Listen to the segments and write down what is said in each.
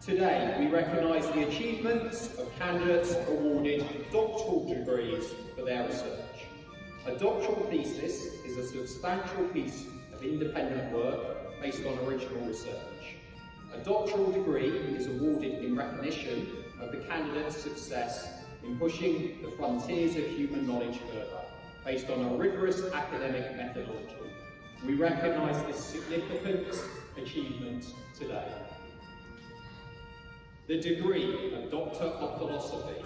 Today, we recognise the achievements of candidates awarded doctoral degrees for their research. A doctoral thesis is a substantial piece of independent work based on original research. A doctoral degree is awarded in recognition of the candidate's success in pushing the frontiers of human knowledge further, based on a rigorous academic methodology. We recognise this significant achievement today. The degree of Doctor of Philosophy.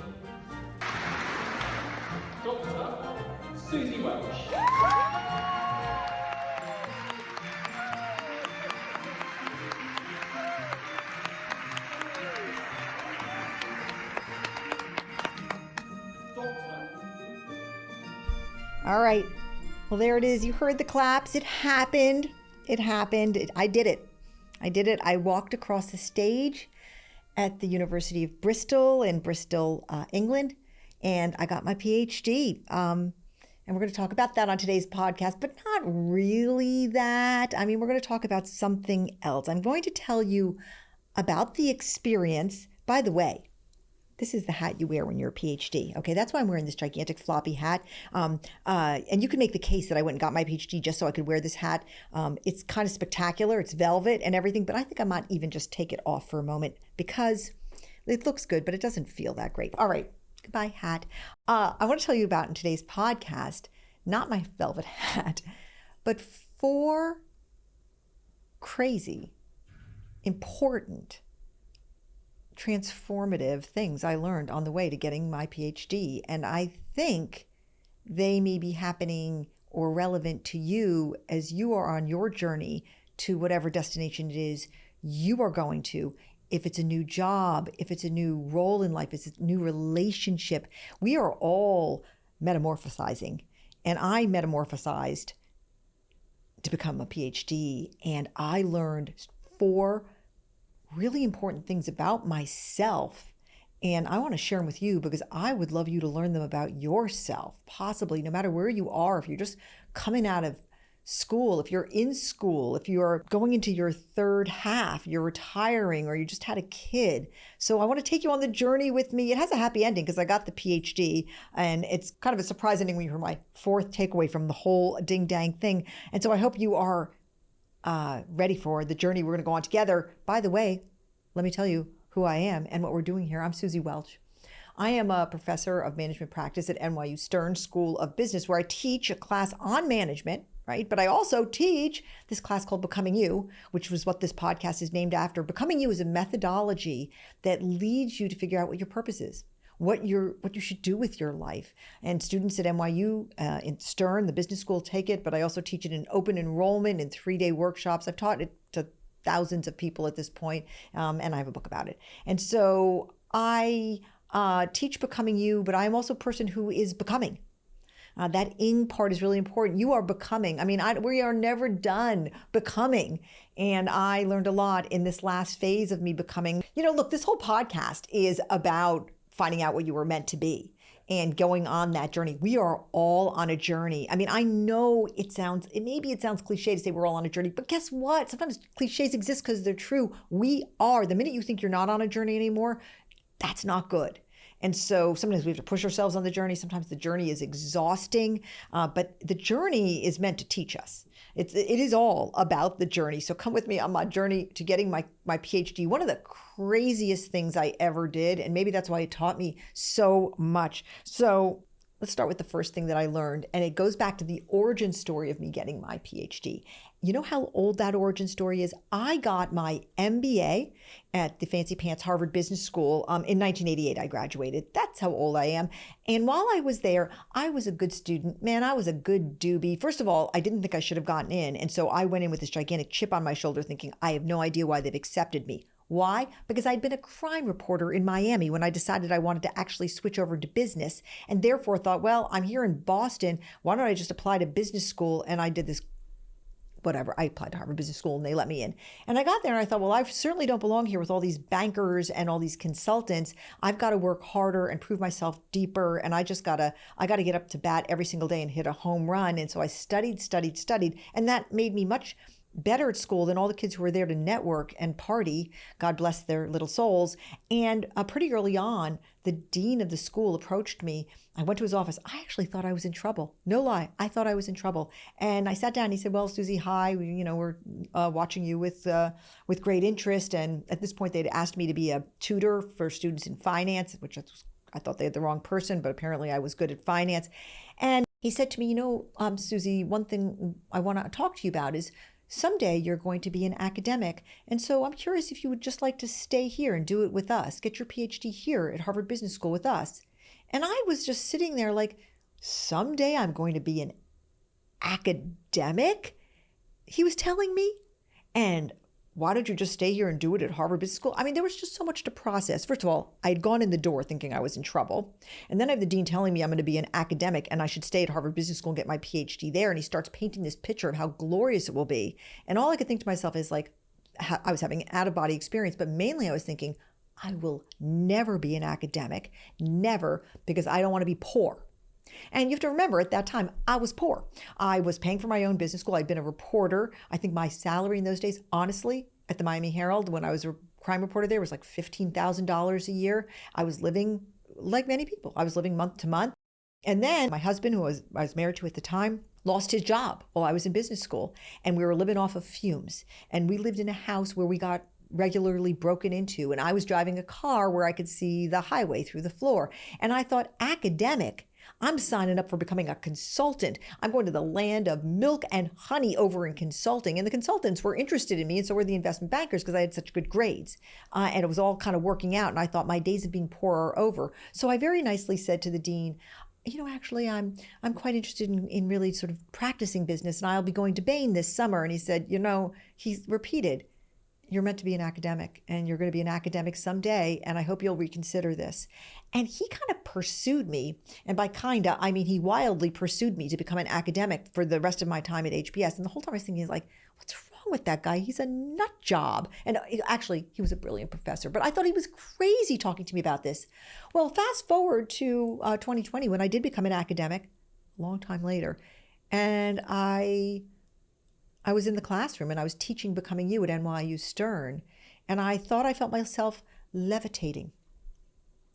Dr. Suzy Welch. All right. Well, there it is. You heard the claps. It happened. It happened. I did it. I walked across the stage at the University of Bristol in Bristol, England, and I got my PhD. And we're going to talk about that on today's podcast, but not really that. I mean, we're going to talk about something else. I'm going to tell you about the experience. By the way, this is the hat you wear when you're a PhD. Okay, that's why I'm wearing this gigantic floppy hat. And you can make the case that I went and got my PhD just so I could wear this hat. It's kind of spectacular. It's velvet and everything, but I think I might even just take it off for a moment because it looks good, but it doesn't feel that great. All right, goodbye hat. I want to tell you about in today's podcast, not my velvet hat, but 4 crazy, important, transformative things I learned on the way to getting my PhD. And I think they may be happening or relevant to you as you are on your journey to whatever destination it is you are going to. If it's a new job, if it's a new role in life, if it's a new relationship, we are all metamorphosizing. And I metamorphosized to become a PhD. And I learned 4 really important things about myself. And I want to share them with you because I would love you to learn them about yourself, possibly no matter where you are. If you're just coming out of school, if you're in school, if you're going into your 3rd half, you're retiring, or you just had a kid. So I want to take you on the journey with me. It has a happy ending because I got the PhD, and it's kind of a surprise ending when you hear my 4th takeaway from the whole ding dang thing. And so I hope you are ready for the journey we're going to go on together. By the way, let me tell you who I am and what we're doing here. I'm Suzy Welch. I am a professor of management practice at NYU Stern School of Business, where I teach a class on management, right? But I also teach this class called Becoming You, which was what this podcast is named after. Becoming You is a methodology that leads you to figure out what your purpose is, what you should do with your life. And students at NYU in Stern, the business school, take it, but I also teach it in open enrollment in 3-day workshops. I've taught it to thousands of people at this point, and I have a book about it. And so I teach Becoming You, but I'm also a person who is becoming. That ing part is really important. You are becoming. I mean, we are never done becoming. And I learned a lot in this last phase of me becoming. You know, look, this whole podcast is about finding out what you were meant to be and going on that journey. We are all on a journey. I mean, I know maybe it sounds cliche to say we're all on a journey, but guess what? Sometimes cliches exist because they're true. We are. The minute you think you're not on a journey anymore, that's not good. And so sometimes we have to push ourselves on the journey. Sometimes the journey is exhausting, but the journey is meant to teach us. It is all about the journey. So come with me on my journey to getting my PhD. One of the craziest things I ever did, and maybe that's why it taught me so much. So let's start with the first thing that I learned, and it goes back to the origin story of me getting my PhD. You know how old that origin story is? I got my MBA at the fancy pants Harvard Business School in 1988. I graduated. That's how old I am. And while I was there, I was a good student. Man, I was a good doobie. First of all, I didn't think I should have gotten in. And so I went in with this gigantic chip on my shoulder thinking, I have no idea why they've accepted me. Why? Because I'd been a crime reporter in Miami when I decided I wanted to actually switch over to business, and therefore thought, well, I'm here in Boston. Why don't I just apply to business school? And I did this whatever. I applied to Harvard Business School and they let me in. And I got there and I thought, well, I certainly don't belong here with all these bankers and all these consultants. I've got to work harder and prove myself deeper. And I got to get up to bat every single day and hit a home run. And so I studied. And that made me much better at school than all the kids who were there to network and party, God bless their little souls. And pretty early on, the dean of the school approached me. I went to his office. I actually thought I was in trouble. No lie. I thought I was in trouble. And I sat down and he said, well, Suzy, hi, we're watching you with great interest. And at this point, they'd asked me to be a tutor for students in finance, which I thought they had the wrong person, but apparently I was good at finance. And he said to me, Suzy, one thing I want to talk to you about is someday you're going to be an academic. And so I'm curious if you would just like to stay here and do it with us, get your PhD here at Harvard Business School with us. And I was just sitting there like, someday I'm going to be an academic? He was telling me. And why don't you just stay here and do it at Harvard Business School? I mean, there was just so much to process. First of all, I'd gone in the door thinking I was in trouble. And then I have the dean telling me I'm going to be an academic and I should stay at Harvard Business School and get my PhD there. And he starts painting this picture of how glorious it will be. And all I could think to myself is like, I was having an out-of-body experience, but mainly I was thinking, I will never be an academic, never, because I don't want to be poor. And you have to remember, at that time, I was poor. I was paying for my own business school. I'd been a reporter. I think my salary in those days, honestly, at the Miami Herald, when I was a crime reporter there, was like $15,000 a year. I was living like many people. I was living month to month. And then my husband, who I was married to at the time, lost his job while I was in business school. And we were living off of fumes. And we lived in a house where we got regularly broken into. And I was driving a car where I could see the highway through the floor. And I thought, academic? I'm signing up for becoming a consultant. I'm going to the land of milk and honey over in consulting. And the consultants were interested in me, and so were the investment bankers because I had such good grades. And it was all kind of working out. And I thought my days of being poor are over. So I very nicely said to the dean, actually, I'm quite interested in really sort of practicing business, and I'll be going to Bain this summer. And he said, he repeated, you're meant to be an academic, and you're going to be an academic someday, and I hope you'll reconsider this. And he kind of pursued me, and by kinda, I mean he wildly pursued me to become an academic for the rest of my time at HBS. And the whole time I was thinking, like, what's wrong with that guy? He's a nut job. And actually, he was a brilliant professor, but I thought he was crazy talking to me about this. Well, fast forward to 2020, when I did become an academic, a long time later, and I was in the classroom and I was teaching Becoming You at NYU Stern. And I thought I felt myself levitating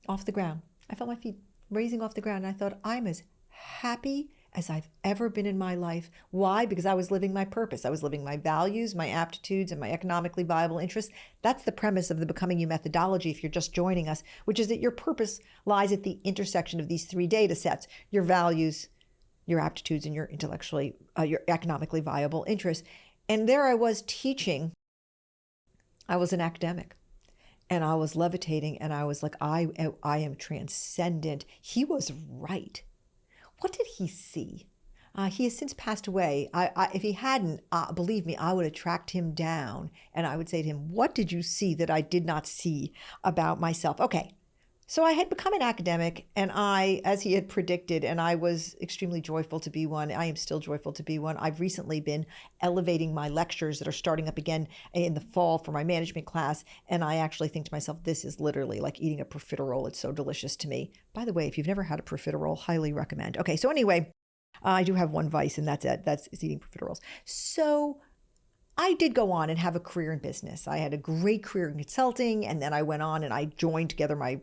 off the ground. I felt my feet raising off the ground. And I thought, I'm as happy as I've ever been in my life. Why? Because I was living my purpose. I was living my values, my aptitudes, and my economically viable interests. That's the premise of the Becoming You methodology, if you're just joining us, which is that your purpose lies at the intersection of these three data sets: your values, your aptitudes, and your your economically viable interests. And there I was teaching. I was an academic, and I was levitating, and I was like, I am transcendent. He was right. What did he see? He has since passed away. If he hadn't, believe me, I would have tracked him down, and I would say to him, what did you see that I did not see about myself? Okay. So I had become an academic, and as he had predicted, and I was extremely joyful to be one. I am still joyful to be one. I've recently been elevating my lectures that are starting up again in the fall for my management class, and I actually think to myself, this is literally like eating a profiterole. It's so delicious to me. By the way, if you've never had a profiterole, highly recommend. Okay, so anyway, I do have one vice, and that's it. That's eating profiteroles. So I did go on and have a career in business. I had a great career in consulting, and then I went on and I joined together my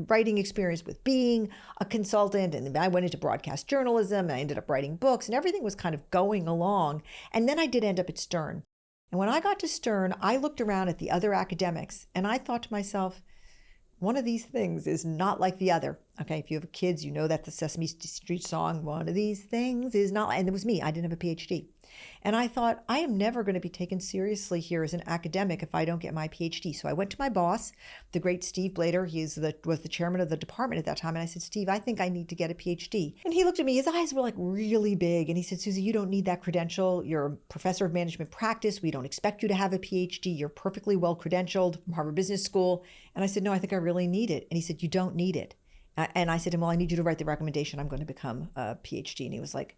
writing experience with being a consultant, and then I went into broadcast journalism, and I ended up writing books, and everything was kind of going along. And then I did end up at Stern. And when I got to Stern, I looked around at the other academics, and I thought to myself, one of these things is not like the other. Okay, if you have kids, you know that the Sesame Street song, one of these things is not, and it was me. I didn't have a PhD. And I thought, I am never going to be taken seriously here as an academic if I don't get my PhD. So I went to my boss, the great Steve Blader. He was the chairman of the department at that time. And I said, Steve, I think I need to get a PhD. And he looked at me, his eyes were like really big. And he said, Suzy, you don't need that credential. You're a professor of management practice. We don't expect you to have a PhD. You're perfectly well credentialed from Harvard Business School. And I said, no, I think I really need it. And he said, you don't need it. And I said to him, well, I need you to write the recommendation. I'm going to become a PhD. And he was like,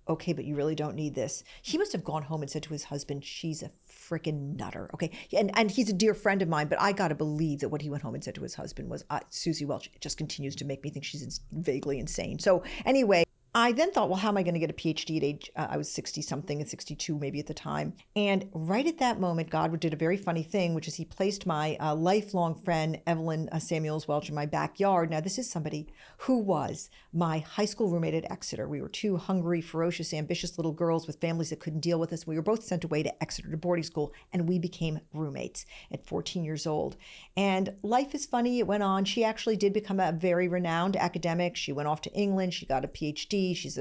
okay, but you really don't need this. He must have gone home and said to his husband, she's a freaking nutter. Okay. And he's a dear friend of mine, but I got to believe that what he went home and said to his husband was, Suzy Welch just continues to make me think she's vaguely insane. So anyway, I then thought, well, how am I going to get a PhD at age, I was 60 something and 62 maybe at the time. And right at that moment, God did a very funny thing, which is he placed my lifelong friend, Evelyn Samuels Welch, in my backyard. Now, this is somebody who was my high school roommate at Exeter. We were two hungry, ferocious, ambitious little girls with families that couldn't deal with us. We were both sent away to Exeter to boarding school, and we became roommates at 14 years old. And life is funny. It went on. She actually did become a very renowned academic. She went off to England. She got a PhD. She's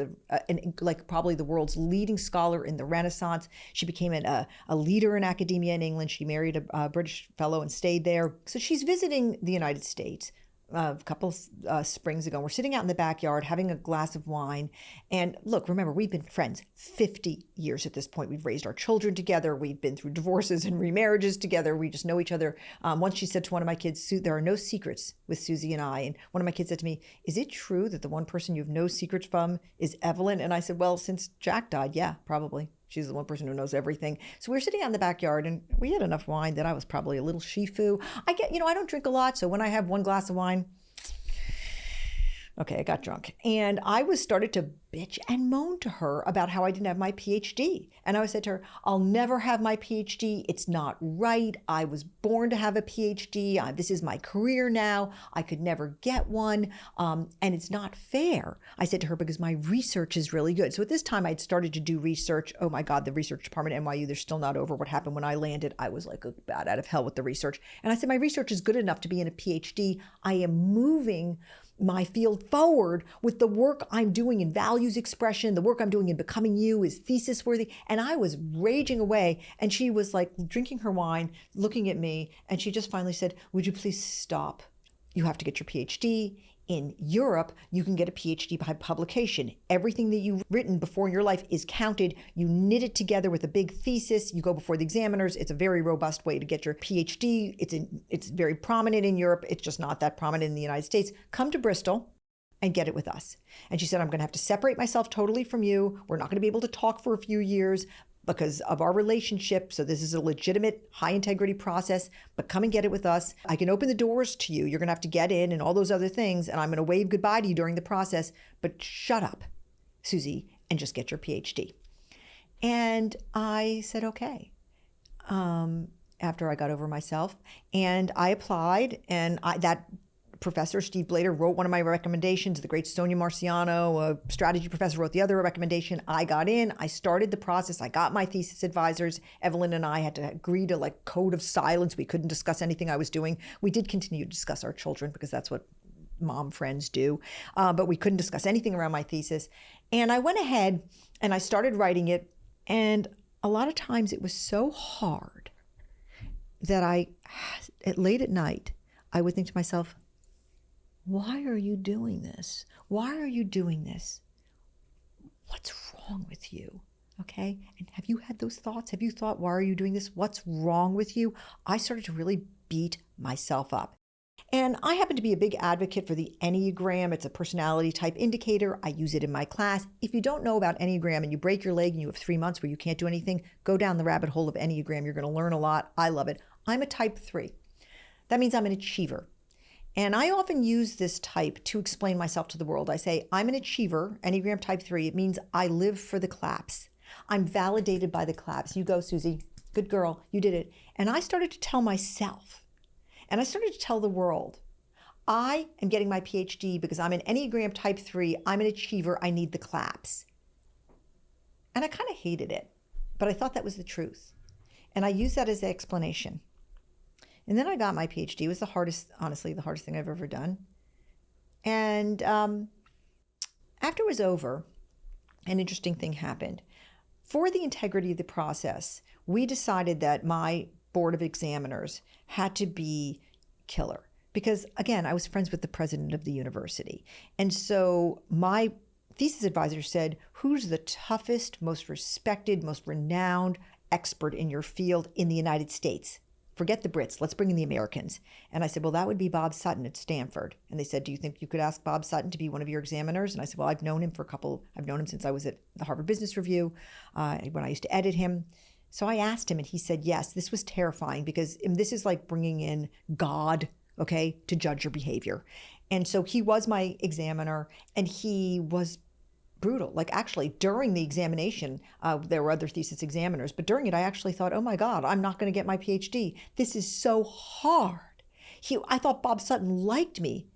like probably the world's leading scholar in the Renaissance. She became a leader in academia in England. She married a British fellow and stayed there. So she's visiting the United States a couple springs ago. We're sitting out in the backyard having a glass of wine. And look, remember, we've been friends 50 years at this point. We've raised our children together. We've been through divorces and remarriages together. We just know each other. Once she said to one of my kids, there are no secrets with Suzy and I. And one of my kids said to me, is it true that the one person you have no secrets from is Evelyn? And I said, well, since Jack died, yeah, probably. She's the one person who knows everything. So we were sitting out in the backyard, and we had enough wine that I was probably a little shifu. I don't drink a lot, so when I have one glass of wine, okay, I got drunk. And I started to bitch and moan to her about how I didn't have my PhD. And I said to her, I'll never have my PhD. It's not right. I was born to have a PhD. This is my career now. I could never get one. And it's not fair. I said to her, because my research is really good. So at this time, I'd started to do research. Oh my God, the research department at NYU, they're still not over what happened when I landed. I was like bat out of hell with the research. And I said, my research is good enough to be in a PhD. I am moving my field forward with the work I'm doing in values expression, the work I'm doing in becoming you is thesis worthy. And I was raging away. And she was like drinking her wine, looking at me. And she just finally said, would you please stop? You have to get your PhD. In Europe, you can get a PhD by publication. Everything that you've written before in your life is counted. You knit it together with a big thesis. You go before the examiners. It's a very robust way to get your PhD. It's very prominent in Europe. It's just not that prominent in the United States. Come to Bristol and get it with us. And she said, I'm going to have to separate myself totally from you. We're not going to be able to talk for a few years because of our relationship. So this is a legitimate, high integrity process, but come and get it with us. I can open the doors to you. You're going to have to get in and all those other things. And I'm going to wave goodbye to you during the process, but shut up, Suzy, and just get your PhD. And I said, okay. After I got over myself, and I applied, and that Professor Steve Blader wrote one of my recommendations. The great Sonia Marciano, a strategy professor, wrote the other recommendation. I got in. I started the process. I got my thesis advisors. Evelyn and I had to agree to code of silence. We couldn't discuss anything I was doing. We did continue to discuss our children because that's what mom friends do. But we couldn't discuss anything around my thesis. And I went ahead and I started writing it. And a lot of times it was so hard that late at night, I would think to myself, why are you doing this? Why are you doing this? What's wrong with you? Okay? And have you had those thoughts? Have you thought, why are you doing this? What's wrong with you? I started to really beat myself up. And I happen to be a big advocate for the Enneagram. It's a personality type indicator. I use it in my class. If you don't know about Enneagram and you break your leg and you have 3 months where you can't do anything, go down the rabbit hole of Enneagram. You're going to learn a lot. I love it. I'm a type 3. That means I'm an achiever. And I often use this type to explain myself to the world. I say, I'm an achiever, Enneagram type 3. It means I live for the claps. I'm validated by the claps. You go, Suzy. Good girl. You did it. And I started to tell myself, and I started to tell the world, I am getting my PhD because I'm an Enneagram type 3. I'm an achiever. I need the claps. And I kind of hated it, but I thought that was the truth. And I used that as the explanation. And then I got my PhD. It was honestly, the hardest thing I've ever done. And after it was over, an interesting thing happened. For the integrity of the process, we decided that my board of examiners had to be killer. Because again, I was friends with the president of the university. And so my thesis advisor said, who's the toughest, most respected, most renowned expert in your field in the United States? Forget the Brits. Let's bring in the Americans. And I said, well, that would be Bob Sutton at Stanford. And they said, do you think you could ask Bob Sutton to be one of your examiners? And I said, well, I've known him since I was at the Harvard Business Review, when I used to edit him. So I asked him and he said, yes. This was terrifying because this is like bringing in God, okay, to judge your behavior. And so he was my examiner and he was brutal. Like actually during the examination, there were other thesis examiners, but during it, I actually thought, oh my God, I'm not going to get my PhD. This is so hard. I thought Bob Sutton liked me.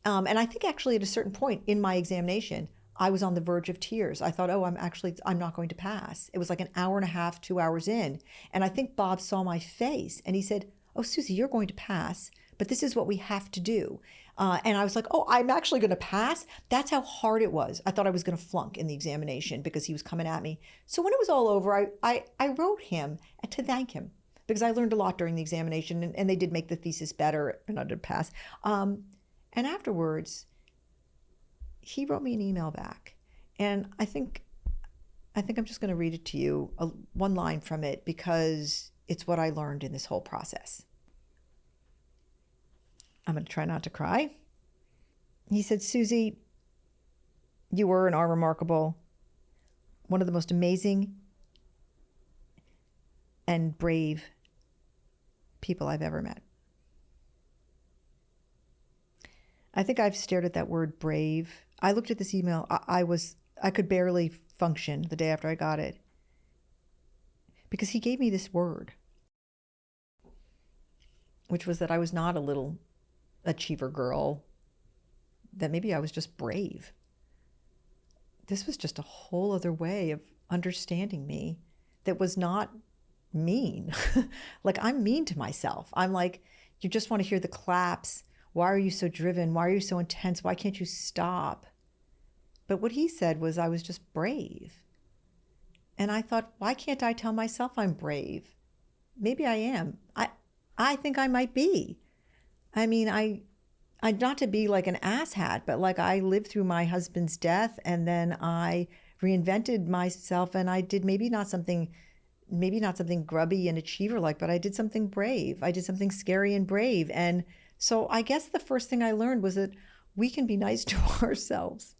And I think actually at a certain point in my examination, I was on the verge of tears. I thought, oh, I'm not going to pass. It was like an hour and a half, 2 hours in. And I think Bob saw my face and he said, oh, Suzy, you're going to pass, but this is what we have to do. And I was like, oh, I'm actually going to pass? That's how hard it was. I thought I was going to flunk in the examination because he was coming at me. So when it was all over, I wrote him to thank him because I learned a lot during the examination and they did make the thesis better and I did pass. And afterwards, he wrote me an email back. And I think I'm just going to read it to you, one line from it, because it's what I learned in this whole process. I'm going to try not to cry. He said, Suzy, you were and are remarkable, one of the most amazing and brave people I've ever met. I think I've stared at that word brave. I looked at this email. I could barely function the day after I got it because he gave me this word, which was that I was not a little achiever girl, that maybe I was just brave. This was just a whole other way of understanding me that was not mean. Like I'm mean to myself. I'm like, you just want to hear the claps. Why are you so driven? Why are you so intense? Why can't you stop? But what he said was I was just brave. And I thought, why can't I tell myself I'm brave? Maybe I am. I think I might be. I mean, I not to be like an asshat, but like I lived through my husband's death and then I reinvented myself and I did maybe not something grubby and achiever-like, but I did something brave. I did something scary and brave. And so I guess the first thing I learned was that we can be nice to ourselves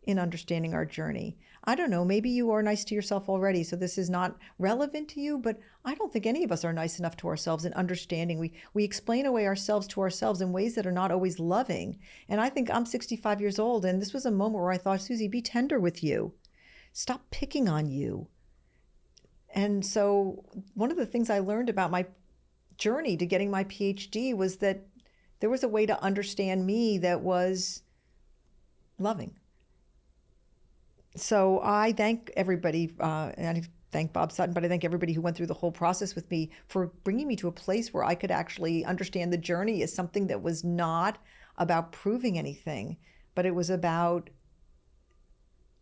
in understanding our journey. I don't know, maybe you are nice to yourself already, so this is not relevant to you, but I don't think any of us are nice enough to ourselves in understanding. We explain away ourselves to ourselves in ways that are not always loving. And I think I'm 65 years old, and this was a moment where I thought, Suzy, be tender with you. Stop picking on you. And so one of the things I learned about my journey to getting my PhD was that there was a way to understand me that was loving. So I thank everybody, and I thank Bob Sutton, but I thank everybody who went through the whole process with me for bringing me to a place where I could actually understand the journey as something that was not about proving anything, but it was about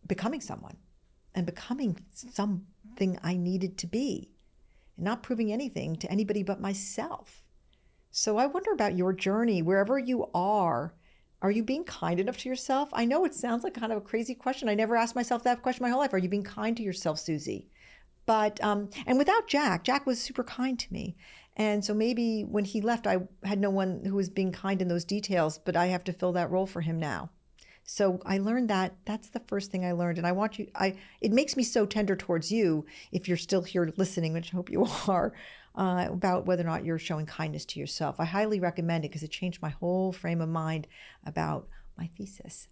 becoming someone and becoming something I needed to be, and not proving anything to anybody but myself. So I wonder about your journey, wherever you are. Are you being kind enough to yourself? I know it sounds like kind of a crazy question. I never asked myself that question my whole life. Are you being kind to yourself, Suzy? But, and without Jack was super kind to me. And so maybe when he left, I had no one who was being kind in those details, but I have to fill that role for him now. So I learned that. That's the first thing I learned. And I want you, it makes me so tender towards you, if you're still here listening, which I hope you are, about whether or not you're showing kindness to yourself. I highly recommend it because it changed my whole frame of mind about my thesis.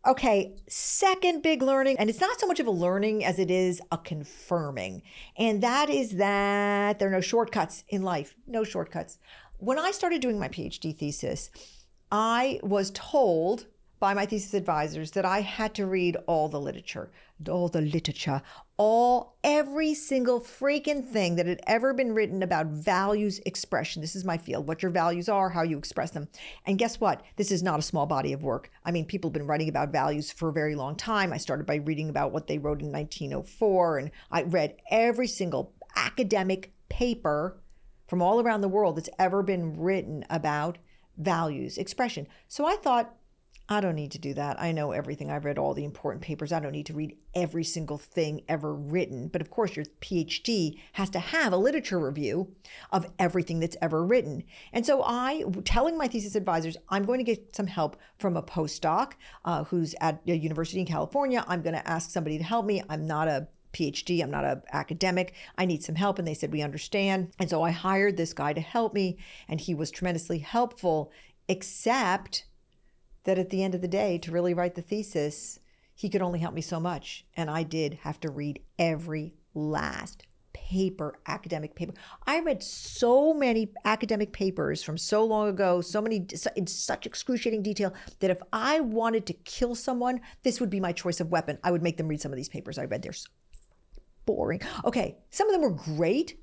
Okay, second big learning, and it's not so much of a learning as it is a confirming, and that is that there are no shortcuts in life, no shortcuts. When I started doing my PhD thesis, I was told by my thesis advisors that I had to read all the literature, every single freaking thing that had ever been written about values expression. This is my field, what your values are, how you express them. And guess what? This is not a small body of work. I mean, people have been writing about values for a very long time. I started by reading about what they wrote in 1904, and I read every single academic paper from all around the world that's ever been written about values expression. So I thought, I don't need to do that. I know everything. I've read all the important papers. I don't need to read every single thing ever written. But of course, your PhD has to have a literature review of everything that's ever written. And so telling my thesis advisors, I'm going to get some help from a postdoc who's at a university in California. I'm going to ask somebody to help me. I'm not a PhD. I'm not an academic. I need some help. And they said, we understand. And so I hired this guy to help me. And he was tremendously helpful, except that at the end of the day, to really write the thesis, he could only help me so much. And I did have to read every last academic paper. I read so many academic papers from so long ago, so many in such excruciating detail, that if I wanted to kill someone, this would be my choice of weapon. I would make them read some of these papers I read. They're so boring. Okay, some of them were great,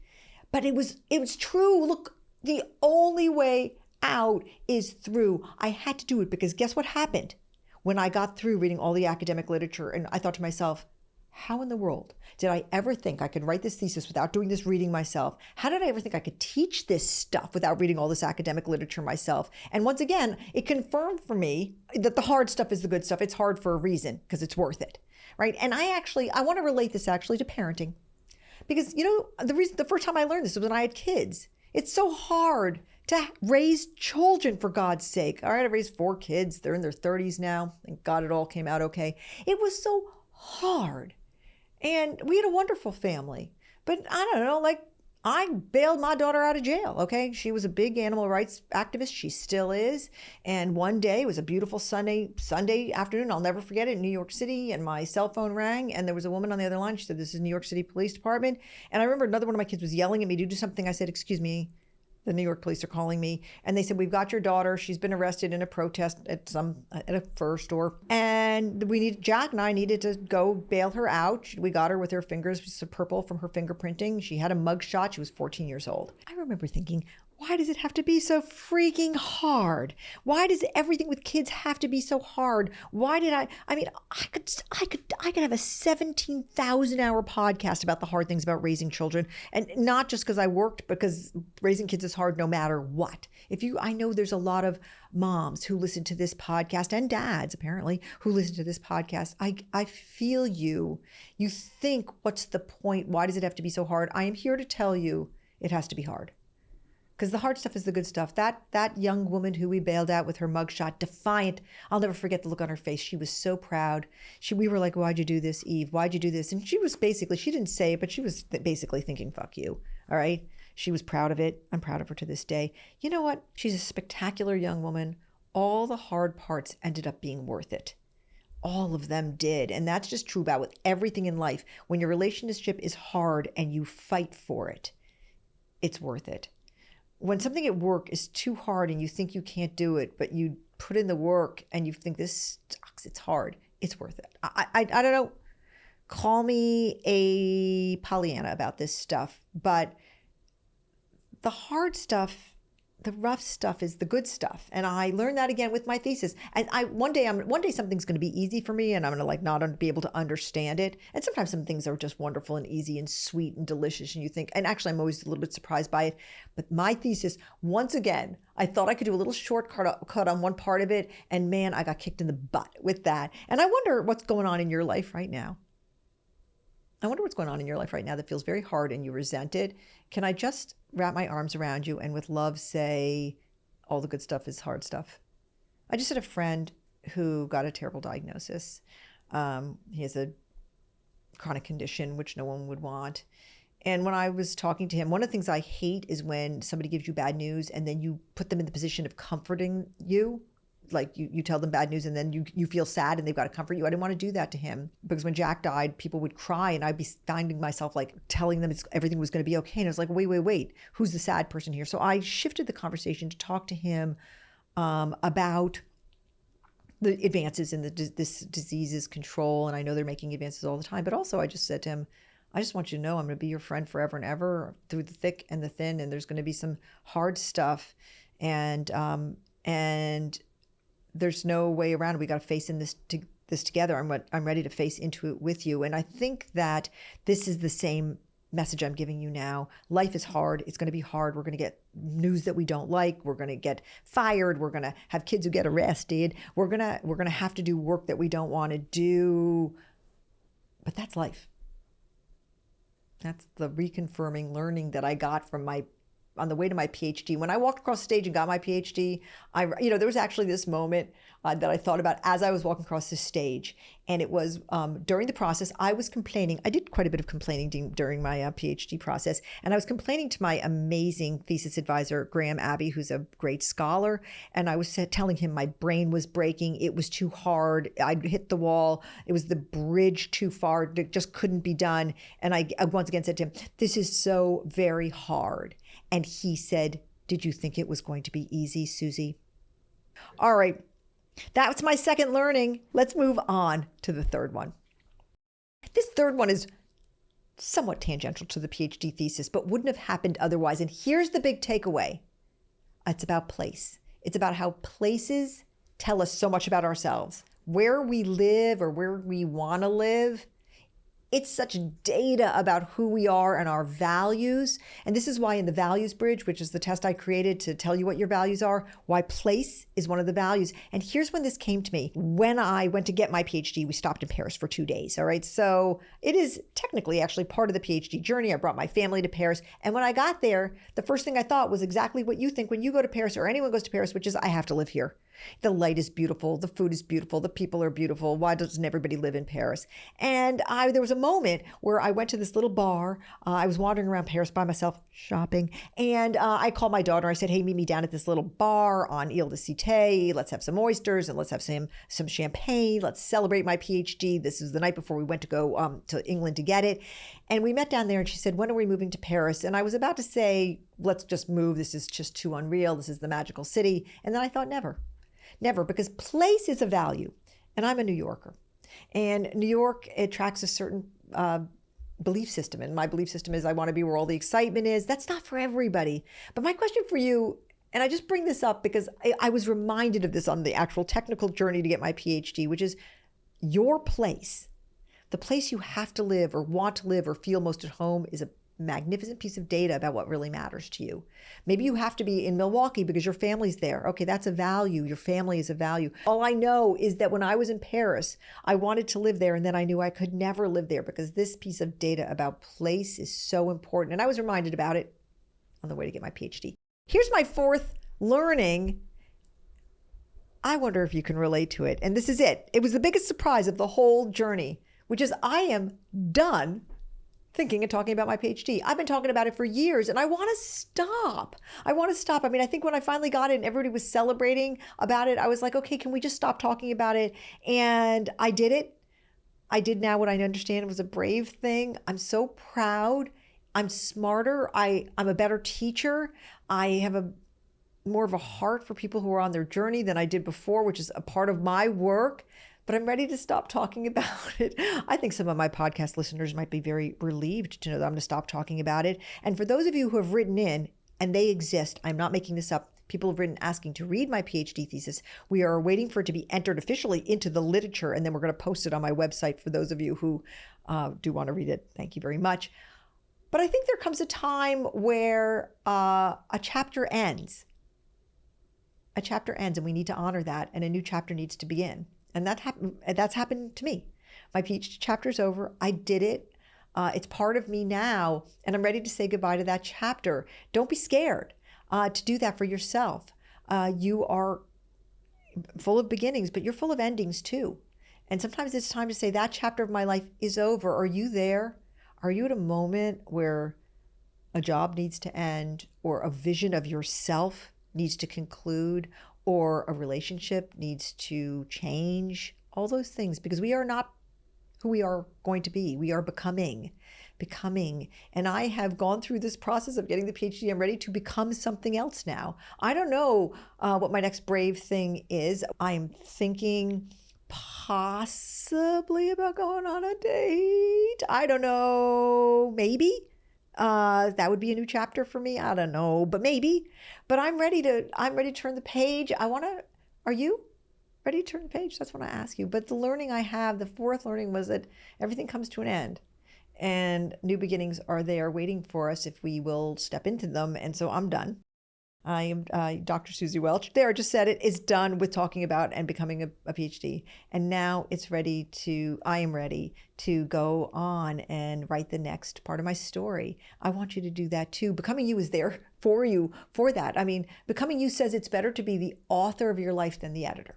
but it was true. Look, the only way out is through. I had to do it because guess what happened? When I got through reading all the academic literature, and I thought to myself, how in the world did I ever think I could write this thesis without doing this reading myself? How did I ever think I could teach this stuff without reading all this academic literature myself? And once again, it confirmed for me that the hard stuff is the good stuff. It's hard for a reason, because it's worth it, right? And I want to relate this actually to parenting, because the first time I learned this was when I had kids. It's so hard to raise children, for God's sake. All right, I raised 4 kids. They're in their 30s now. Thank God it all came out okay. It was so hard. And we had a wonderful family. But I don't know, I bailed my daughter out of jail, okay? She was a big animal rights activist. She still is. And one day, it was a beautiful Sunday afternoon. I'll never forget it, in New York City. And my cell phone rang, and there was a woman on the other line. She said, "This is New York City Police Department." And I remember another one of my kids was yelling at me to do something. I said, "Excuse me, the New York police are calling me." And they said, "We've got your daughter. She's been arrested in a protest at a fur store. And Jack and I needed to go bail her out. We got her with her fingers purple from her fingerprinting. She had a mug shot. She was 14 years old." I remember thinking, why does it have to be so freaking hard? Why does everything with kids have to be so hard? Why did I could have a 17,000 hour podcast about the hard things about raising children. And not just because I worked, because raising kids is hard no matter what. I know there's a lot of moms who listen to this podcast, and dads apparently who listen to this podcast. I feel you. You think, what's the point? Why does it have to be so hard? I am here to tell you it has to be hard. Because the hard stuff is the good stuff. That young woman who we bailed out with her mugshot, defiant. I'll never forget the look on her face. She was so proud. We were like, "Why'd you do this, Eve? Why'd you do this?" And she didn't say it, but she was basically thinking, "Fuck you." All right? She was proud of it. I'm proud of her to this day. You know what? She's a spectacular young woman. All the hard parts ended up being worth it. All of them did. And that's just true about with everything in life. When your relationship is hard and you fight for it, it's worth it. When something at work is too hard and you think you can't do it, but you put in the work and you think this sucks, it's hard, it's worth it. I don't know, call me a Pollyanna about this stuff, but the hard stuff, the rough stuff is the good stuff. And I learned that again with my thesis. And one day something's going to be easy for me, and I'm going to not be able to understand it. And sometimes some things are just wonderful and easy and sweet and delicious. And you think, and actually I'm always a little bit surprised by it. But my thesis, once again, I thought I could do a little shortcut on one part of it. And man, I got kicked in the butt with that. And I wonder what's going on in your life right now. I wonder what's going on in your life right now that feels very hard and you resent it. Can I just wrap my arms around you and with love say, all the good stuff is hard stuff? I just had a friend who got a terrible diagnosis. He has a chronic condition, which no one would want. And when I was talking to him, one of the things I hate is when somebody gives you bad news and then you put them in the position of comforting you. Like you tell them bad news and then you feel sad and they've got to comfort you. I didn't want to do that to him, because when Jack died, people would cry and I'd be finding myself telling them everything was going to be okay. And I was like, wait, who's the sad person here? So I shifted the conversation to talk to him about the advances in this disease's control. And I know they're making advances all the time, but also I just said to him, I just want you to know I'm going to be your friend forever and ever, through the thick and the thin. And there's going to be some hard stuff. And there's no way around it. We got to face this together. I'm ready to face into it with you. And I think that this is the same message I'm giving you now. Life is hard. It's going to be hard. We're going to get news that we don't like. We're going to get fired. We're going to have kids who get arrested. We're going to have to do work that we don't want to do. But that's life. That's the reconfirming learning that I got from my on the way to my PhD. When I walked across the stage and got my PhD, there was actually this moment that I thought about as I was walking across the stage. And it was during the process, I was complaining. I did quite a bit of complaining during my PhD process. And I was complaining to my amazing thesis advisor, Graham Abbey, who's a great scholar. And I was telling him my brain was breaking. It was too hard. I'd hit the wall. It was the bridge too far. It just couldn't be done. And I once again said to him, this is so very hard. And he said, did you think it was going to be easy, Suzy? All right. That's my second learning. Let's move on to the third one. This third one is somewhat tangential to the PhD thesis, but wouldn't have happened otherwise. And here's the big takeaway. It's about place. It's about how places tell us so much about ourselves. Where we live or where we want to live, it's such data about who we are and our values. And this is why in the values bridge, which is the test I created to tell you what your values are, why place is one of the values. And here's when this came to me. When I went to get my PhD, we stopped in Paris for 2 days. All right. So it is technically actually part of the PhD journey. I brought my family to Paris. And when I got there, the first thing I thought was exactly what you think when you go to Paris or anyone goes to Paris, which is I have to live here. The light is beautiful. The food is beautiful. The people are beautiful. Why doesn't everybody live in Paris? And there was a moment where I went to this little bar. I was wandering around Paris by myself shopping. And I called my daughter. I said, hey, meet me down at this little bar on Ile de Cité. Let's have some oysters and let's have some champagne. Let's celebrate my PhD. This is the night before we went to go to England to get it. And we met down there and she said, when are we moving to Paris? And I was about to say, let's just move. This is just too unreal. This is the magical city. And then I thought, never. Never, because place is a value. And I'm a New Yorker. And New York attracts a certain belief system. And my belief system is I want to be where all the excitement is. That's not for everybody. But my question for you, and I just bring this up because I was reminded of this on the actual technical journey to get my PhD, which is your place. The place you have to live or want to live or feel most at home is a magnificent piece of data about what really matters to you. Maybe you have to be in Milwaukee because your family's there. Okay, that's a value. Your family is a value. All I know is that when I was in Paris, I wanted to live there and then I knew I could never live there because this piece of data about place is so important. And I was reminded about it on the way to get my PhD. Here's my fourth learning. I wonder if you can relate to it. And this is it. It was the biggest surprise of the whole journey, which is I am done thinking and talking about my PhD. I've been talking about it for years and I want to stop. I mean, I think when I finally got it and everybody was celebrating about it, I was like, okay, can we just stop talking about it? And I did it. I did now what I understand was a brave thing. I'm so proud. I'm smarter. I'm a better teacher. I have more of a heart for people who are on their journey than I did before, which is a part of my work. But I'm ready to stop talking about it. I think some of my podcast listeners might be very relieved to know that I'm going to stop talking about it. And for those of you who have written in, and they exist, I'm not making this up, people have written asking to read my PhD thesis. We are waiting for it to be entered officially into the literature, and then we're going to post it on my website for those of you who do want to read it. Thank you very much. But I think there comes a time where a chapter ends. A chapter ends, and we need to honor that, and a new chapter needs to begin. And that's happened to me. My PhD chapter's over. I did it. It's part of me now, and I'm ready to say goodbye to that chapter. Don't be scared to do that for yourself. You are full of beginnings, but you're full of endings too. And sometimes it's time to say that chapter of my life is over. Are you there? Are you at a moment where a job needs to end, or a vision of yourself needs to conclude, or a relationship needs to change? All those things, because we are not who we are going to be. We are becoming. And I have gone through this process of getting the PhD. I'm ready to become something else now. I don't know what my next brave thing is. I'm thinking possibly about going on a date. I don't know. Maybe. That would be a new chapter for me. I don't know, but maybe. But I'm ready to turn the page. Are you ready to turn the page? That's what I ask you. But the learning I have, the fourth learning, was that everything comes to an end. And new beginnings are there waiting for us if we will step into them. And so I'm done. I am Dr. Suzy Welch. There, I just said it, is done with talking about and becoming a PhD. And now I am ready to go on and write the next part of my story. I want you to do that too. Becoming You is there for you for that. I mean, Becoming You says it's better to be the author of your life than the editor.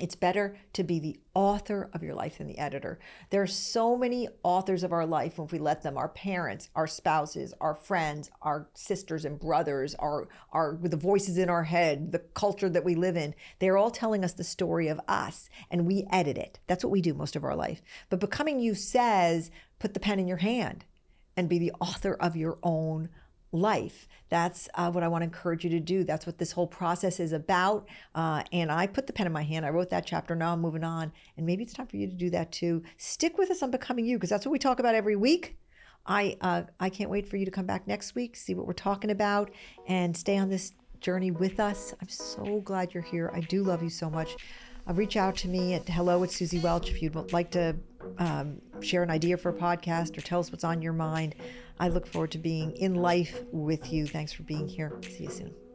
It's better to be the author of your life than the editor. There are so many authors of our life, if we let them, our parents, our spouses, our friends, our sisters and brothers, the voices in our head, the culture that we live in. They're all telling us the story of us, and we edit it. That's what we do most of our life. But Becoming You says, put the pen in your hand and be the author of your own life. That's what I want to encourage you to do. That's what this whole process is about. And I put the pen in my hand. I wrote that chapter. Now I'm moving on. And maybe it's time for you to do that too. Stick with us on Becoming You, because that's what we talk about every week. I can't wait for you to come back next week, see what we're talking about, and stay on this journey with us. I'm so glad you're here. I do love you so much. Reach out to me at hello@Suzy Welch if you'd like to share an idea for a podcast or tell us what's on your mind. I look forward to being in life with you. Thanks for being here. See you soon.